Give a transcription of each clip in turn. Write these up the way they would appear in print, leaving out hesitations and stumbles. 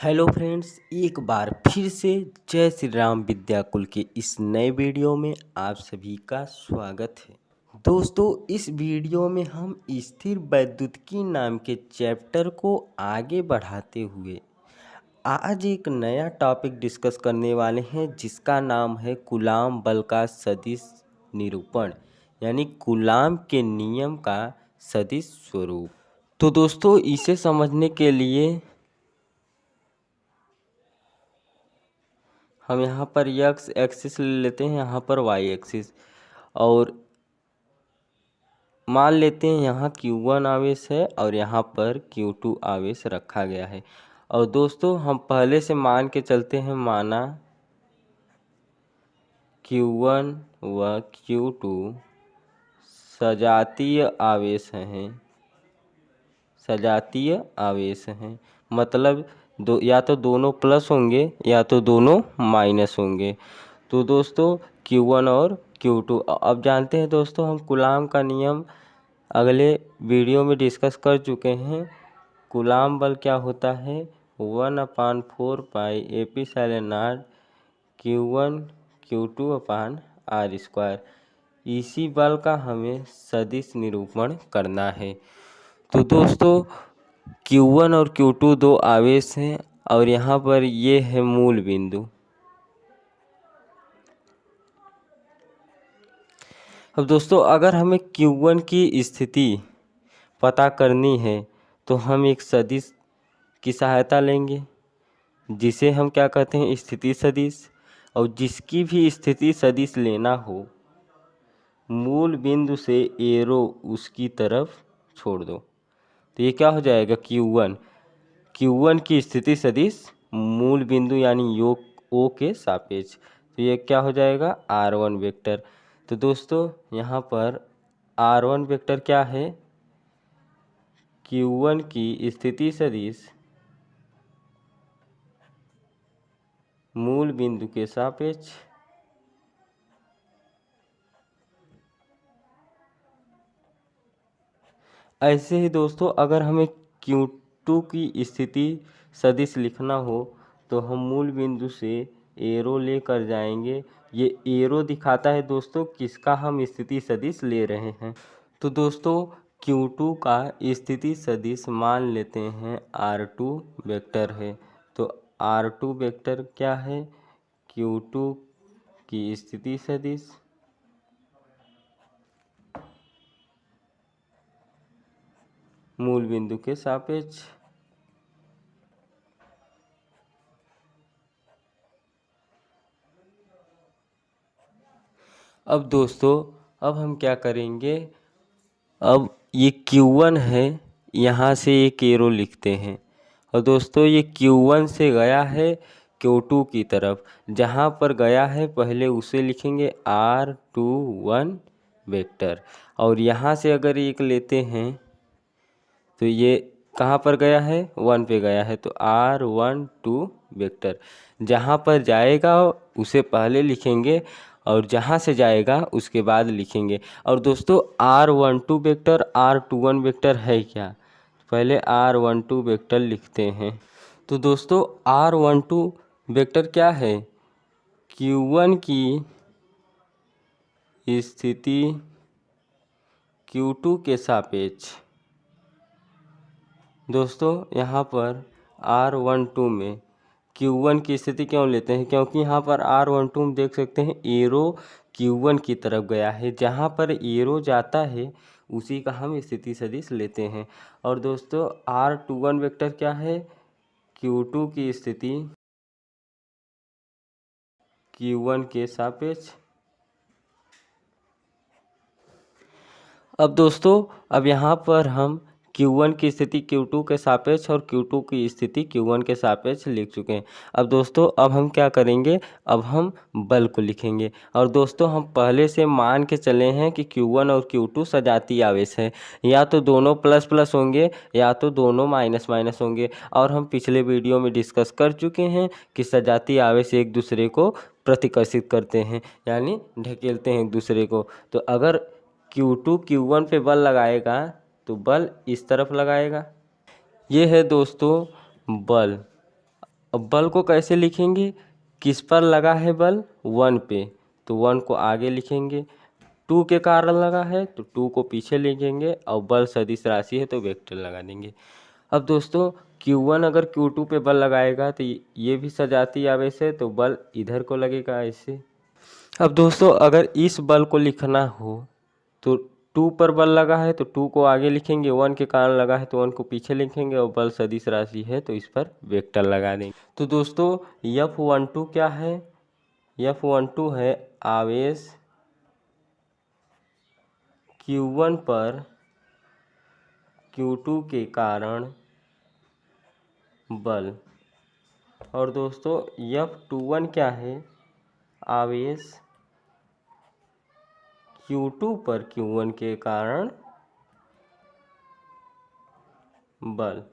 Hello friends, एक बार फिर से जय श्री राम विद्याकुल के इस नए वीडियो में आप सभी का स्वागत है। दोस्तों, इस वीडियो में हम स्थिर वैद्युतिकी नाम के चैप्टर को आगे बढ़ाते हुए आज एक नया टॉपिक डिस्कस करने वाले हैं, जिसका नाम है कूलाम बल का सदिश निरूपण, यानी कूलाम के नियम का सदिश स्वरूप। तो दोस्तों, इसे समझने के लिए हम यहाँ पर एक्स एक्सिस ले लेते हैं, यहाँ पर वाई एक्सिस, और मान लेते हैं यहाँ Q1 आवेश है और यहाँ पर Q2 आवेश रखा गया है। और दोस्तों, हम पहले से मान के चलते हैं, माना Q1 व Q2 सजातीय आवेश हैं, सजातीय आवेश हैं। मतलब या तो दोनों प्लस होंगे या तो दोनों माइनस होंगे। तो दोस्तों, Q1 और Q2 अब जानते हैं दोस्तों, हम कूलाम का नियम अगले वीडियो में डिस्कस कर चुके हैं। कूलाम बल क्या होता है? 1/4 पाई एप्सिलॉन Q1 Q2/r²। इसी बल का हमें सदिश निरूपण करना है। तो दोस्तों, Q1 और Q2 दो आवेश हैं और यहाँ पर ये है मूल बिंदु। अब दोस्तों, अगर हमें Q1 की स्थिति पता करनी है तो हम एक सदिश की सहायता लेंगे, जिसे हम क्या कहते हैं? स्थिति सदिश। और जिसकी भी स्थिति सदिश लेना हो, मूल बिंदु से एरो उसकी तरफ छोड़ दो। तो ये क्या हो जाएगा? Q1 की स्थिति सदिश मूल बिंदु यानी योग O के सापेक्ष। तो ये क्या हो जाएगा? R1 vector. तो दोस्तों, यहाँ पर R1 वेक्टर क्या है? Q1 की स्थिति सदिश मूल बिंदु के सापेक्ष ऐसे ही दोस्तों, अगर हमें Q2 की स्थिति सदिश लिखना हो तो हम मूल बिंदु से एरो लेकर जाएंगे। ये एरो दिखाता है दोस्तों किसका हम स्थिति सदिश ले रहे हैं। तो दोस्तों, Q2 का स्थिति सदिश मान लेते हैं R2 वेक्टर है। तो R2 वेक्टर क्या है? Q2 की स्थिति सदिश मूल बिंदु के सापेक्ष। अब दोस्तों, अब हम क्या करेंगे? अब ये Q1 है, यहाँ से एक एरो लिखते हैं। और दोस्तों, ये Q1 से गया है Q2 की तरफ। जहाँ पर गया है पहले उसे लिखेंगे R21 वेक्टर। और यहाँ से अगर एक लेते हैं तो ये कहाँ पर गया है? 1 पे गया है। तो R12 वेक्टर। जहाँ पर जाएगा उसे पहले लिखेंगे और जहाँ से जाएगा उसके बाद लिखेंगे। और दोस्तों, R12 वेक्टर R21 वेक्टर है क्या? पहले R12 वेक्टर लिखते हैं। तो दोस्तों, R12 वेक्टर क्या है? Q1 की स्थिति Q2 के सापेक्ष। दोस्तों, यहाँ पर R12 में Q1 की स्थिति क्यों लेते हैं? क्योंकि यहाँ पर R12 में देख सकते हैं एरो Q1 की तरफ गया है। जहाँ पर एरो जाता है उसी का हम स्थिति सदिश लेते हैं। और दोस्तों, R21 वेक्टर क्या है? Q2 की स्थिति Q1 के सापेक्ष। अब दोस्तों, अब यहाँ पर हम Q1 की स्थिति Q2 के सापेक्ष और Q2 की स्थिति Q1 के सापेक्ष लिख चुके हैं। अब दोस्तों, अब हम क्या करेंगे? अब हम बल को लिखेंगे। और दोस्तों, हम पहले से मान के चले हैं कि Q1 और Q2 सजातीय आवेश है, या तो दोनों प्लस प्लस होंगे या तो दोनों माइनस माइनस होंगे। और हम पिछले वीडियो में डिस्कस कर चुके हैं कि सजातीय आवेश एक दूसरे को प्रतिकर्षित करते हैं, यानी ढकेलते हैं एक दूसरे को। तो अगर Q2 Q1 पे बल लगाएगा तो बल इस तरफ लगाएगा। ये है दोस्तों बल। अब बल को कैसे लिखेंगे, किस पर लगा है बल, 1 पे, तो 1 को आगे लिखेंगे, 2 के कारण लगा है तो 2 को पीछे लिखेंगे, और बल सदिश राशि है तो वेक्टर लगा देंगे। अब दोस्तों Q1 अगर Q2 पे बल लगाएगा तो ये भी सजातीय आवेश है तो बल इधर को लगेगा ऐसे। अब दोस्तों अगर इस बल को लिखना हो तो 2 पर बल लगा है तो 2 को आगे लिखेंगे, 1 के कारण लगा है तो 1 को पीछे लिखेंगे, और बल सदिश राशि है तो इस पर वेक्टर लगा देंगे। तो दोस्तों F12 क्या है, F12 है आवेश Q1 पर Q2 के कारण बल। और दोस्तों F21 क्या है, आवेश Q2 पर Q1 के कारण बल।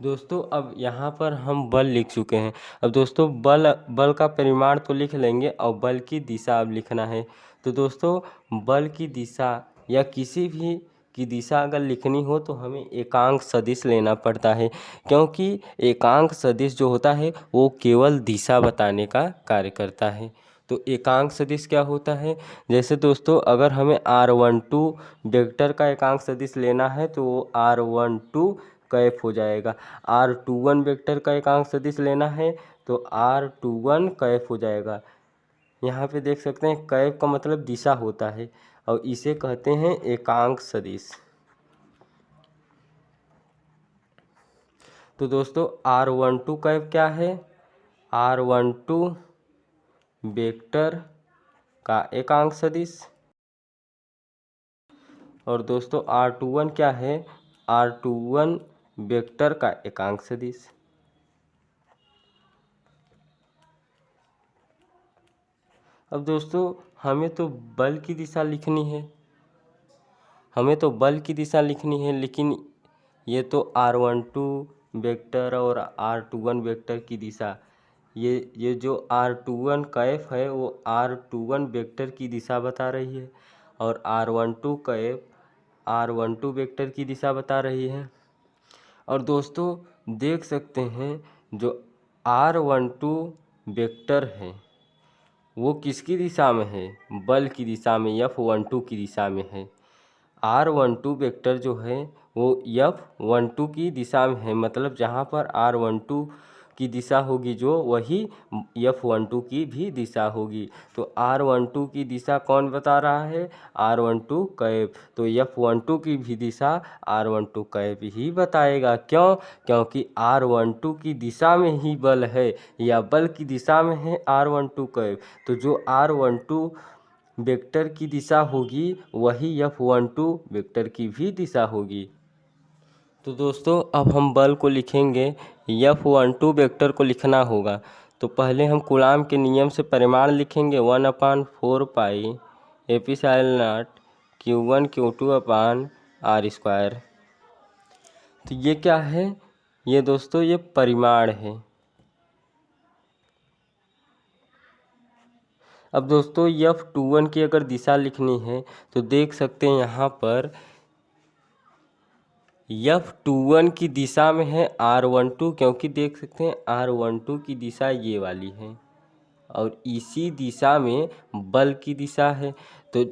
दोस्तों अब यहाँ पर हम बल लिख चुके हैं। अब दोस्तों बल का परिमाण तो लिख लेंगे और बल की दिशा अब लिखना है। तो दोस्तों बल की दिशा या किसी भी की दिशा अगर लिखनी हो तो हमें एकांक सदिश लेना पड़ता है, क्योंकि एकांक सदिश जो होता है वो केवल दिशा बताने का कार्य करता है। तो एकांक सदिश क्या होता है, जैसे दोस्तों अगर हमें R12 वेक्टर का एकांक सदिश लेना है तो वो R12 कैप हो जाएगा। R21 वेक्टर का एकांक सदिश लेना है तो R21 कैप हो जाएगा। यहाँ पे देख सकते हैं कैप का मतलब दिशा होता है और इसे कहते हैं एकांक सदिश। तो दोस्तों R12 कैप क्या है, R12 वेक्टर का एकांक सदिश। और दोस्तों R21 क्या है, R21 वेक्टर का एकांक सदिश। अब दोस्तों हमें तो बल की दिशा लिखनी है, लेकिन ये तो R12 वेक्टर और R21 वेक्टर की दिशा, ये जो R21 कैफ है वो R21 वेक्टर की दिशा बता रही है और R12 कैफ R12 वेक्टर की दिशा बता रही है। और दोस्तों देख सकते हैं जो R12 वेक्टर है वो किसकी दिशा में है, बल की दिशा में, F12 की दिशा में है। R12 वेक्टर जो है वो F12 की दिशा में है, मतलब जहाँ पर R12 की दिशा होगी जो वही F12 की भी दिशा होगी। तो R12 की दिशा कौन बता रहा है, R12 कैप, तो F12 की भी दिशा R12 कैप ही बताएगा। क्यों, क्योंकि R12 की दिशा में ही बल है या बल की दिशा में है R12 कैप, तो जो R12 वेक्टर की दिशा होगी वही F12 वेक्टर की भी दिशा होगी। तो दोस्तों अब हम बल को लिखेंगे, F12 वेक्टर को लिखना होगा तो पहले हम कूलाम के नियम से परिमाण लिखेंगे 1/4 पाई एप्सिलॉन Q1 Q2 अपान R²। तो ये क्या है, ये दोस्तों ये परिमाण है। अब दोस्तों F21 की अगर दिशा लिखनी है तो देख सकते हैं यहाँ पर F21 की दिशा में है R12, क्योंकि देख सकते हैं R12 की दिशा ये वाली है और इसी दिशा में बल की दिशा है। तो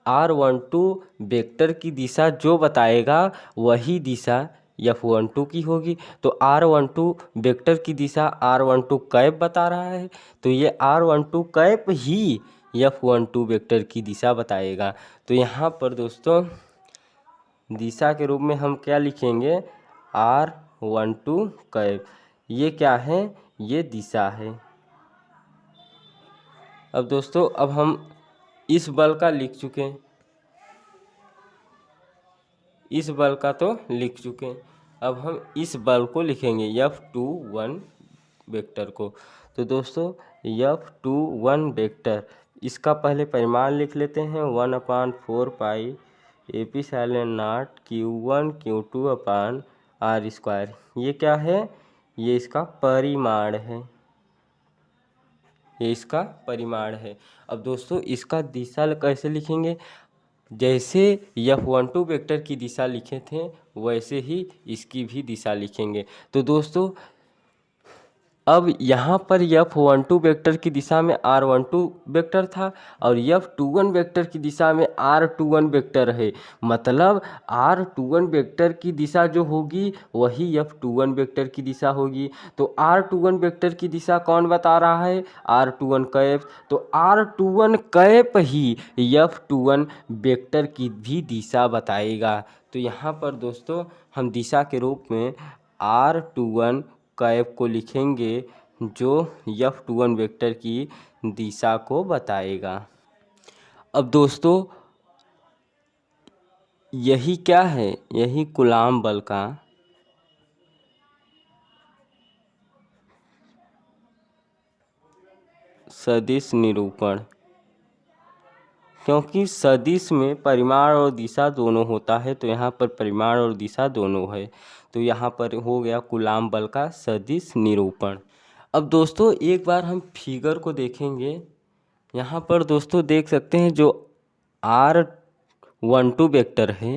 R12 वेक्टर की दिशा जो बताएगा वही दिशा F12 की होगी। तो R12 वेक्टर की दिशा R12 कैप बता रहा है तो ये R12 कैप ही F12 वेक्टर की दिशा बताएगा। तो यहाँ पर दोस्तों दिशा के रूप में हम क्या लिखेंगे, R12 कैप। ये क्या है, ये दिशा है। अब दोस्तों अब हम इस बल का लिख चुके हैं, इस बल का तो लिख चुके हैं, अब हम इस बल को लिखेंगे F21 वेक्टर को। तो दोस्तों F21 वेक्टर, इसका पहले परिमाण लिख लेते हैं 1/4 पाई एप्सिलॉन Q1 Q2 अपान R²। ये क्या है, ये इसका परिमाण है, ये इसका परिमाण है। अब दोस्तों इसका दिशा कैसे लिखेंगे, जैसे F12 वेक्टर की दिशा लिखे थे वैसे ही इसकी भी दिशा लिखेंगे। तो दोस्तों अब यहाँ पर F12 वेक्टर की दिशा में R12 वेक्टर था और F21 वेक्टर की दिशा में R21 वेक्टर है। मतलब R21 वेक्टर की दिशा जो होगी वही F21 वेक्टर की दिशा होगी। तो R21 वेक्टर की दिशा कौन बता रहा है? R21 cap. तो R21 कैप ही F21 वेक्टर की भी दिशा बताएगा। तो यहाँ पर दोस्तों हम दिशा के रूप में R21 कैप को लिखेंगे जो F21 वेक्टर की दिशा को बताएगा। अब दोस्तों यही क्या है? यही कूलाम बल का सदिश निरूपण, क्योंकि सदिश में परिमाण और दिशा दोनों होता है, तो यहाँ पर परिमाण और दिशा दोनों है। तो यहाँ पर हो गया कूलाम बल का सदिश निरूपण। अब दोस्तों एक बार हम फिगर को देखेंगे। यहाँ पर दोस्तों देख सकते हैं जो R12 वेक्टर है,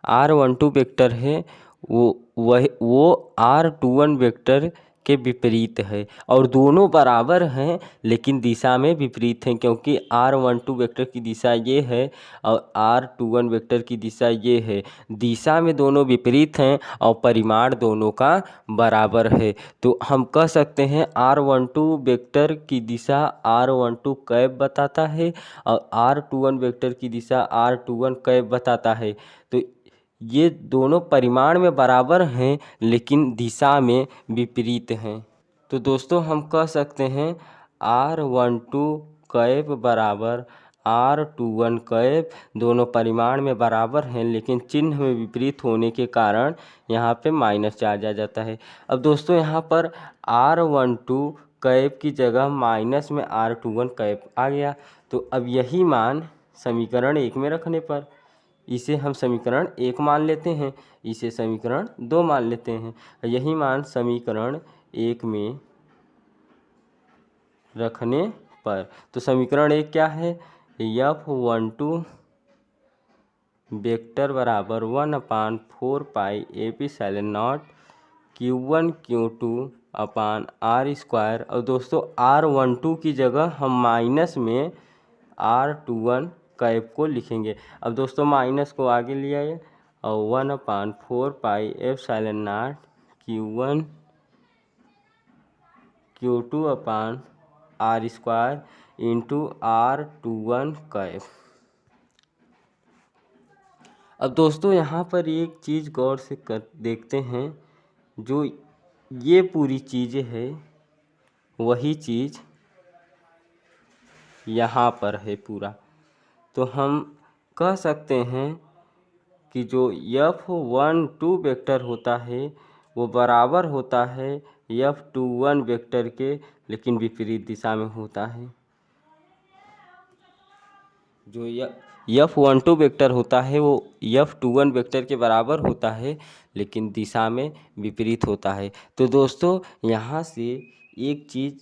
R12 वेक्टर है वो R21 वेक्टर के विपरीत है और दोनों बराबर हैं लेकिन दिशा में विपरीत हैं, क्योंकि R12 वेक्टर की दिशा ये है और R21 वेक्टर की दिशा ये है। दिशा में दोनों विपरीत हैं और परिमाण दोनों का बराबर है। तो हम कह सकते हैं R12 वेक्टर की दिशा R12 कैप बताता है और R21 वेक्टर की दिशा R21 कैप बताता है। तो ये दोनों परिमाण में बराबर हैं लेकिन दिशा में विपरीत हैं। तो दोस्तों हम कह सकते हैं R12 कैप बराबर R21 कैप, दोनों परिमाण में बराबर हैं लेकिन चिन्ह में विपरीत होने के कारण यहाँ पे माइनस चार्ज आ जाता है। अब दोस्तों यहाँ पर R12 कैप की जगह माइनस में R21 कैप आ गया। तो अब यही मान समीकरण 1 में रखने पर इसे हम समीकरण 1 मान लेते हैं, इसे समीकरण 2 मान लेते हैं। यही मान समीकरण 1 में रखने पर तो समीकरण 1 क्या है? F12 वेक्टर बराबर 1/4 पाई एप्सिलॉन Q1 Q2 अपान R स्क्वायर। और दोस्तों R12 की जगह हम माइनस में R21 कैप को लिखेंगे। अब दोस्तों माइनस को आगे लिया है और 1/4 पाई एप्सिलॉन Q1 Q2 अपान R square into R21 cap. अब दोस्तों यहाँ पर एक चीज़ गौर से देखते हैं, जो ये पूरी चीज़ें है वही चीज़ यहाँ पर है पूरा। तो हम कह सकते हैं कि जो F12 वेक्टर होता है वो बराबर होता है F21 वेक्टर के, लेकिन विपरीत दिशा में होता है। जो F12 वेक्टर होता है वो F21 वेक्टर के बराबर होता है लेकिन दिशा में विपरीत होता है। तो दोस्तों यहाँ से एक चीज़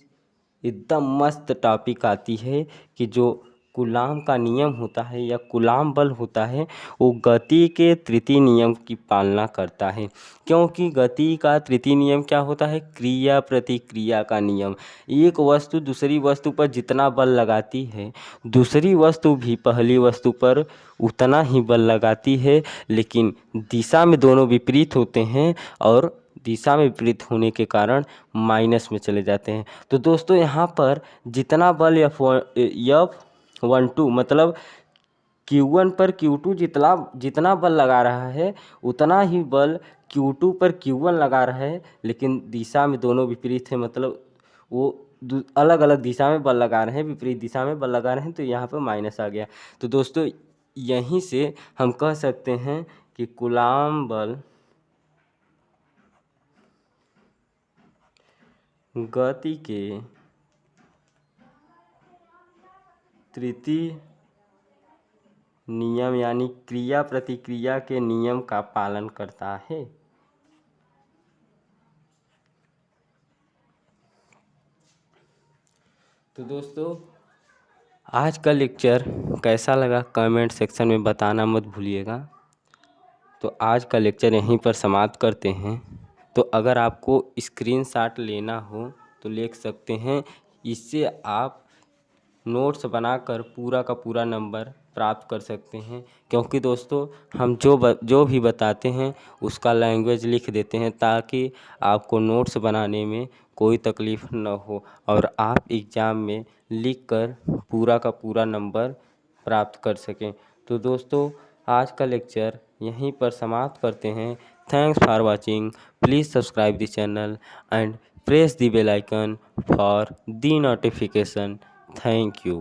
एकदम मस्त टॉपिक आती है कि जो कूलाम का नियम होता है या कूलाम बल होता है वो गति के तृतीय नियम की पालना करता है। क्योंकि गति का तृतीय नियम क्या होता है? क्रिया प्रतिक्रिया का नियम। एक वस्तु दूसरी वस्तु पर जितना बल लगाती है दूसरी वस्तु भी पहली वस्तु पर उतना ही बल लगाती है, लेकिन दिशा में दोनों विपरीत होते हैं और दिशा में विपरीत होने के कारण माइनस में चले जाते हैं। तो दोस्तों यहाँ पर जितना बल F12 मतलब Q1 पर Q2 जितना बल लगा रहा है उतना ही बल Q2 पर Q1 लगा रहा है, लेकिन दिशा में दोनों विपरीत है। मतलब वो अलग अलग दिशा में बल लगा रहे हैं, विपरीत दिशा में बल लगा रहे हैं, तो यहाँ पर माइनस आ गया। तो दोस्तों यहीं से हम कह सकते हैं कि कूलाम बल गति के तृतीय नियम यानी क्रिया प्रतिक्रिया के नियम का पालन करता है। तो दोस्तों आज का लेक्चर कैसा लगा कमेंट सेक्शन में बताना मत भूलिएगा। तो आज का लेक्चर यहीं पर समाप्त करते हैं। तो अगर आपको स्क्रीनशॉट लेना हो तो लिख सकते हैं। इससे आप नोट्स बनाकर पूरा का पूरा नंबर प्राप्त कर सकते हैं, क्योंकि दोस्तों हम जो भी बताते हैं उसका लैंग्वेज लिख देते हैं ताकि आपको नोट्स बनाने में कोई तकलीफ़ न हो और आप एग्ज़ाम में लिखकर पूरा का पूरा नंबर प्राप्त कर सकें। तो दोस्तों आज का लेक्चर यहीं पर समाप्त करते हैं। Thanks for watching. Please subscribe the channel and press the bell icon for the notification. Thank you.